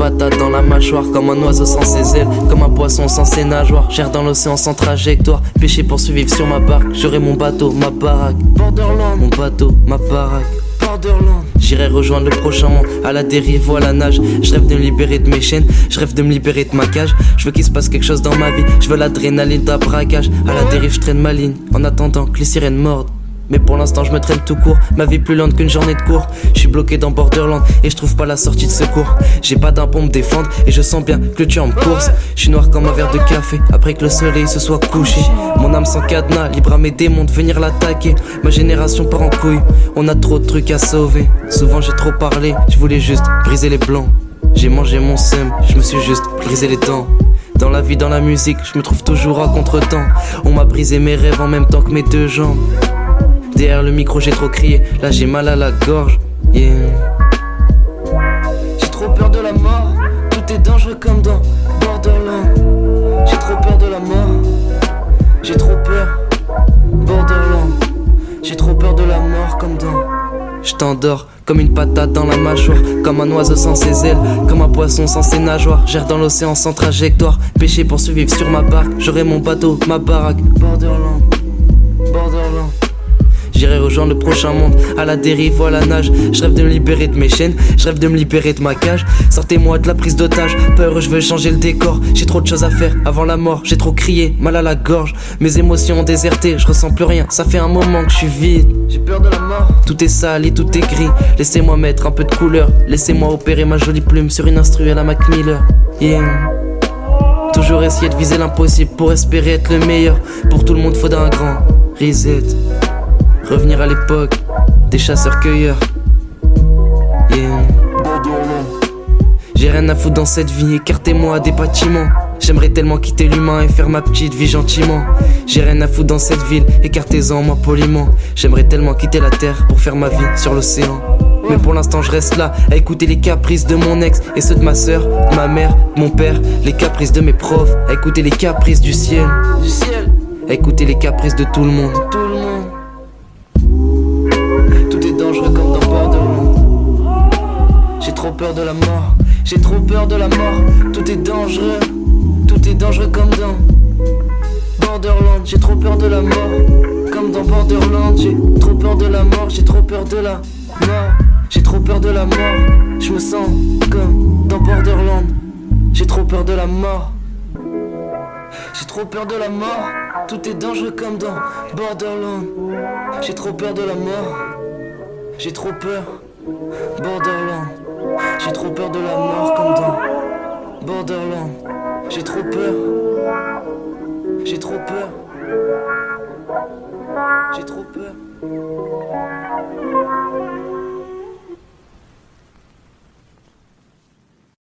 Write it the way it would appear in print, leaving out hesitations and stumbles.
patate dans la mâchoire, comme un oiseau sans ses ailes, comme un poisson sans ses nageoires. J'erre dans l'océan sans trajectoire, pêcher pour survivre sur ma barque. J'aurai mon bateau, ma baraque, Borderland. Mon bateau, ma baraque, Borderland. J'irai rejoindre le prochain monde, à la dérive ou à la nage. Je rêve de me libérer de mes chaînes, je rêve de me libérer de ma cage. Je veux qu'il se passe quelque chose dans ma vie, je veux l'adrénaline d'un braquage. À la dérive je traîne ma ligne, en attendant que les sirènes mordent. Mais pour l'instant je me traîne tout court, ma vie plus lente qu'une journée de cours. Je suis bloqué dans Borderland et je trouve pas la sortie de secours. J'ai pas d'un pour me défendre et je sens bien que le tueur me course. Je suis noir comme un verre de café après que le soleil se soit couché. Mon âme sans cadenas, libre à mes démons de venir l'attaquer. Ma génération part en couille, on a trop de trucs à sauver. Souvent j'ai trop parlé, je voulais juste briser les blancs. J'ai mangé mon seum, je me suis juste brisé les dents. Dans la vie, dans la musique, je me trouve toujours à contre-temps. On m'a brisé mes rêves en même temps que mes deux jambes. Derrière le micro j'ai trop crié, là j'ai mal à la gorge, yeah. J'ai trop peur de la mort, tout est dangereux comme dans Borderland. J'ai trop peur de la mort, j'ai trop peur, Borderland. J'ai trop peur de la mort comme dans... Je t'endors comme une patate dans la mâchoire, comme un oiseau sans ses ailes, comme un poisson sans ses nageoires. J'erre dans l'océan sans trajectoire, pêcher pour survivre sur ma barque. J'aurai mon bateau, ma baraque, Borderland, Borderland. J'irai rejoindre le prochain monde, à la dérive ou à la nage. Je rêve de me libérer de mes chaînes, je rêve de me libérer de ma cage. Sortez-moi de la prise d'otage, peur, je veux changer le décor. J'ai trop de choses à faire avant la mort, j'ai trop crié, mal à la gorge. Mes émotions ont déserté, je ressens plus rien, ça fait un moment que je suis vide. J'ai peur de la mort, tout est sale et tout est gris. Laissez-moi mettre un peu de couleur, laissez-moi opérer ma jolie plume sur une instru à la Mac Miller, yeah. Toujours essayer de viser l'impossible pour espérer être le meilleur. Pour tout le monde faudra un grand reset. Revenir à l'époque des chasseurs-cueilleurs, yeah. J'ai rien à foutre dans cette vie, écartez-moi des bâtiments. J'aimerais tellement quitter l'humain et faire ma petite vie gentiment. J'ai rien à foutre dans cette ville, écartez-en moi poliment. J'aimerais tellement quitter la terre pour faire ma vie sur l'océan. Mais pour l'instant je reste là, à écouter les caprices de mon ex et ceux de ma soeur, de ma mère, de mon père. Les caprices de mes profs, à écouter les caprices du ciel, à écouter les caprices de tout le monde. Dangereux comme dans Borderland. J'ai trop peur de la mort, j'ai trop peur de la mort. Tout est dangereux comme dans Borderland. J'ai trop peur de la mort, comme dans Borderland. J'ai trop peur de la mort, j'ai trop peur de la mort. J'ai trop peur de la mort, je me sens comme dans Borderland. J'ai trop peur de la mort, j'ai trop peur de la mort. Tout est dangereux comme dans Borderland. J'ai trop peur de la mort, j'ai trop peur, Borderland. J'ai trop peur de la mort comme dans Borderland. J'ai trop peur, j'ai trop peur, j'ai trop peur.